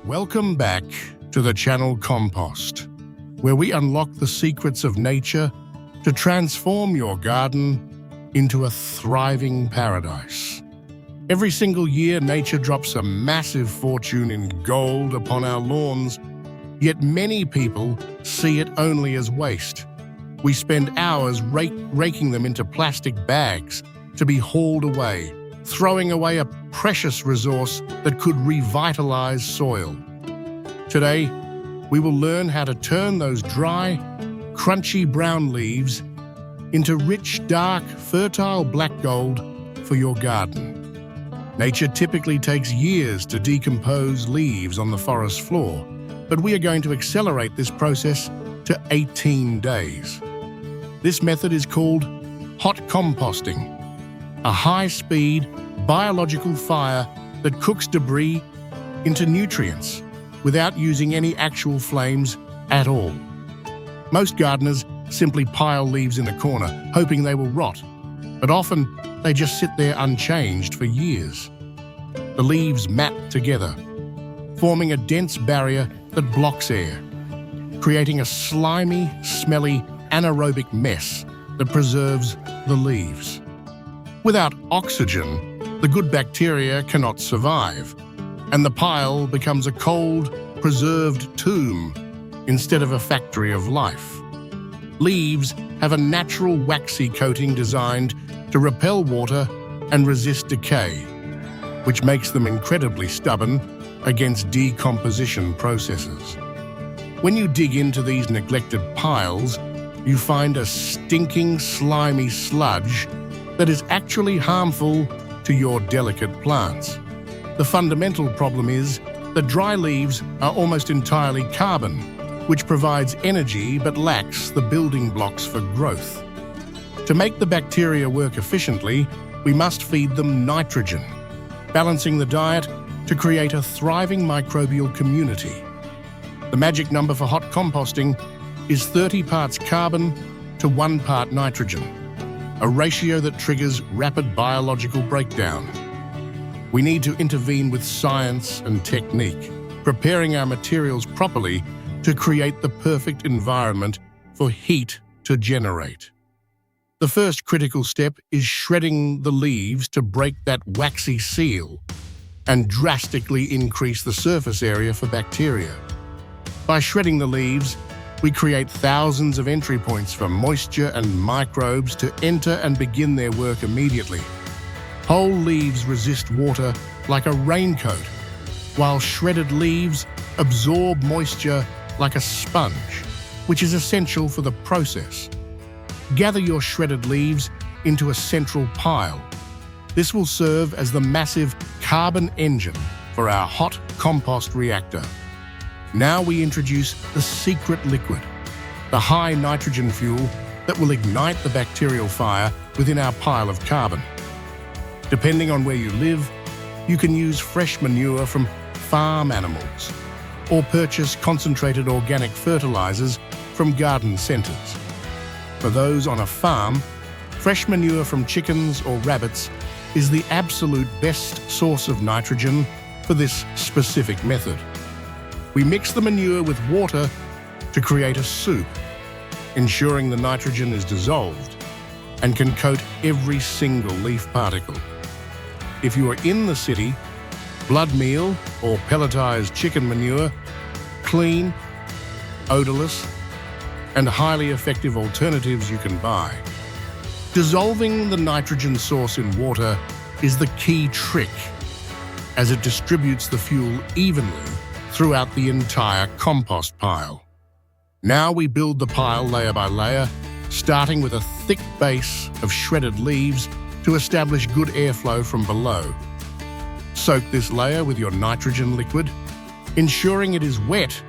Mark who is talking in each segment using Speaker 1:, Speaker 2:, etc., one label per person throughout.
Speaker 1: Welcome back to the channel Compost, where we unlock the secrets of nature to transform your garden into a thriving paradise. Every single year, nature drops a massive fortune in gold upon our lawns, yet many people see it only as waste. We spend hours raking them into plastic bags to be hauled away, throwing away a precious resource that could revitalize soil. Today, we will learn how to turn those dry, crunchy brown leaves into rich, dark, fertile black gold for your garden. Nature typically takes years to decompose leaves on the forest floor, but we are going to accelerate this process to 18 days. This method is called hot composting, a high-speed biological fire that cooks debris into nutrients without using any actual flames at all. Most gardeners simply pile leaves in a corner, hoping they will rot, but often they just sit there unchanged for years. The leaves mat together, forming a dense barrier that blocks air, creating a slimy, smelly, anaerobic mess that preserves the leaves. Without oxygen, the good bacteria cannot survive, and the pile becomes a cold, preserved tomb instead of a factory of life. Leaves have a natural waxy coating designed to repel water and resist decay, which makes them incredibly stubborn against decomposition processes. When you dig into these neglected piles, you find a stinking, slimy sludge that is actually harmful to your delicate plants. The fundamental problem is that dry leaves are almost entirely carbon, which provides energy but lacks the building blocks for growth. To make the bacteria work efficiently, we must feed them nitrogen, balancing the diet to create a thriving microbial community. The magic number for hot composting is 30 parts carbon to 1 part nitrogen, a ratio that triggers rapid biological breakdown. We need to intervene with science and technique, preparing our materials properly to create the perfect environment for heat to generate. The first critical step is shredding the leaves to break that waxy seal and drastically increase the surface area for bacteria. By shredding the leaves, we create thousands of entry points for moisture and microbes to enter and begin their work immediately. Whole leaves resist water like a raincoat, while shredded leaves absorb moisture like a sponge, which is essential for the process. Gather your shredded leaves into a central pile. This will serve as the massive carbon engine for our hot compost reactor. Now we introduce the secret liquid, the high nitrogen fuel that will ignite the bacterial fire within our pile of carbon. Depending on where you live, you can use fresh manure from farm animals or purchase concentrated organic fertilizers from garden centers. For those on a farm, fresh manure from chickens or rabbits is the absolute best source of nitrogen for this specific method. We mix the manure with water to create a soup, ensuring the nitrogen is dissolved and can coat every single leaf particle. If you are in the city, blood meal or pelletized chicken manure, clean, odorless, and highly effective alternatives you can buy. Dissolving the nitrogen source in water is the key trick, as it distributes the fuel evenly throughout the entire compost pile. Now we build the pile layer by layer, starting with a thick base of shredded leaves to establish good airflow from below. Soak this layer with your nitrogen liquid, ensuring it is wet,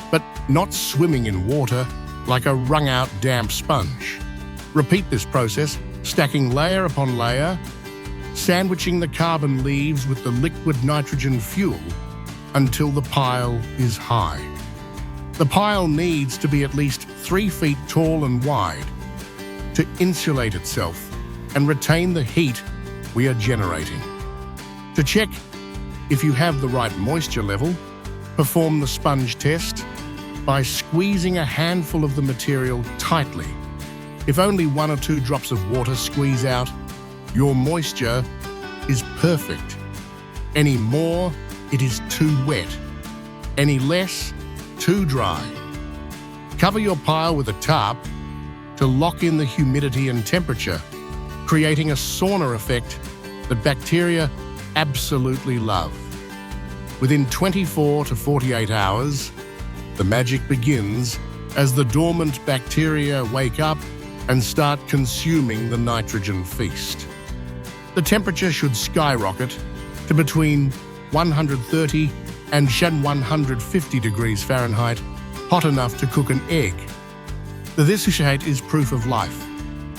Speaker 1: but not swimming in water like a wrung-out damp sponge. Repeat this process, stacking layer upon layer, sandwiching the carbon leaves with the liquid nitrogen fuel until the pile is high. The pile needs to be at least 3 feet tall and wide to insulate itself and retain the heat we are generating. To check if you have the right moisture level, Perform the sponge test by squeezing a handful of the material tightly. If only 1 or 2 drops of water squeeze out, your moisture is perfect. Any more, it is too wet. Any less, too dry. Cover your pile with a tarp to lock in the humidity and temperature, creating a sauna effect that bacteria absolutely love. Within 24 to 48 hours, the magic begins as the dormant bacteria wake up and start consuming the nitrogen feast. The temperature should skyrocket to between 130 and 150 degrees Fahrenheit, hot enough to cook an egg. This heat is proof of life.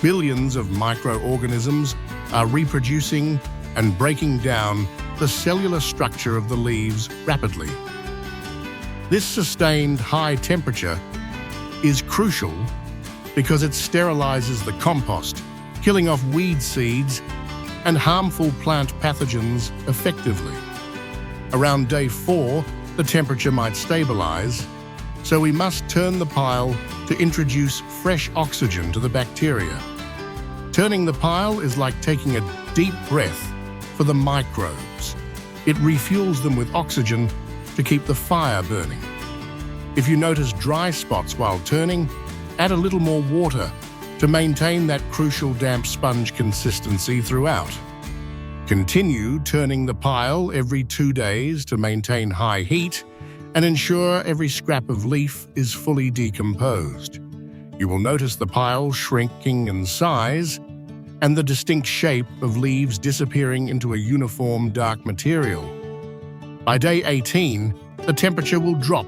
Speaker 1: Billions of microorganisms are reproducing and breaking down the cellular structure of the leaves rapidly. This sustained high temperature is crucial because it sterilizes the compost, killing off weed seeds and harmful plant pathogens effectively. Around day 4, the temperature might stabilize, so we must turn the pile to introduce fresh oxygen to the bacteria. Turning the pile is like taking a deep breath for the microbes. It refuels them with oxygen to keep the fire burning. If you notice dry spots while turning, add a little more water to maintain that crucial damp sponge consistency throughout. Continue turning the pile every 2 days to maintain high heat and ensure every scrap of leaf is fully decomposed. You will notice the pile shrinking in size and the distinct shape of leaves disappearing into a uniform dark material. By day 18, the temperature will drop,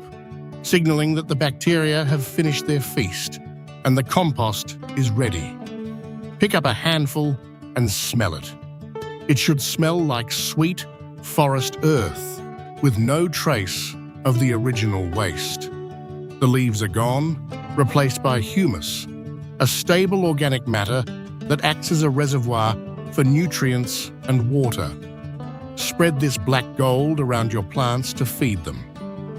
Speaker 1: signaling that the bacteria have finished their feast and the compost is ready. Pick up a handful and smell it. It should smell like sweet forest earth with no trace of the original waste. The leaves are gone, replaced by humus, a stable organic matter that acts as a reservoir for nutrients and water. Spread this black gold around your plants to feed them,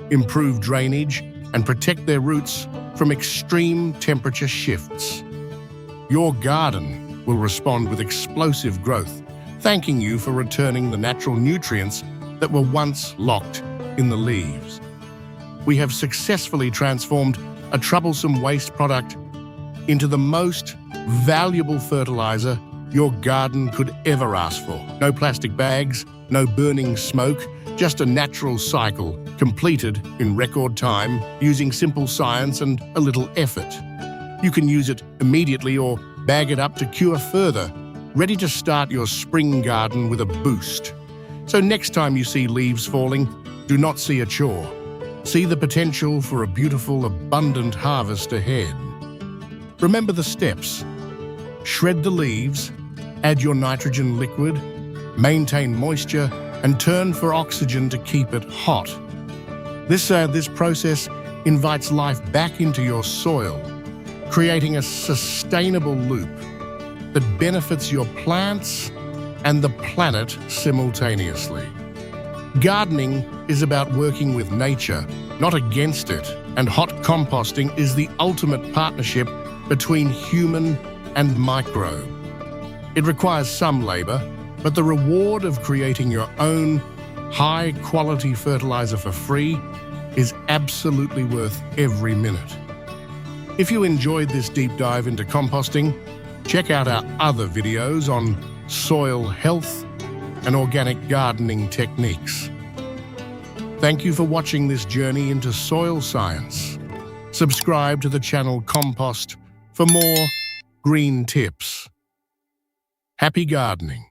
Speaker 1: improve drainage, and protect their roots from extreme temperature shifts. Your garden will respond with explosive growth, thanking you for returning the natural nutrients that were once locked in the leaves. We have successfully transformed a troublesome waste product into the most valuable fertilizer your garden could ever ask for. No plastic bags, no burning smoke, just a natural cycle completed in record time using simple science and a little effort. You can use it immediately or bag it up to cure further, ready to start your spring garden with a boost. So next time you see leaves falling, do not see a chore. See the potential for a beautiful, abundant harvest ahead. Remember the steps. Shred the leaves, add your nitrogen liquid, maintain moisture, and turn for oxygen to keep it hot. This process invites life back into your soil, creating a sustainable loop that benefits your plants and the planet simultaneously. Gardening is about working with nature, not against it, and hot composting is the ultimate partnership between human and microbe. It requires some labor, but the reward of creating your own high-quality fertilizer for free is absolutely worth every minute. If you enjoyed this deep dive into composting, check out our other videos on soil health and organic gardening techniques. Thank you for watching this journey into soil science. Subscribe to the channel Compost for more green tips. Happy gardening.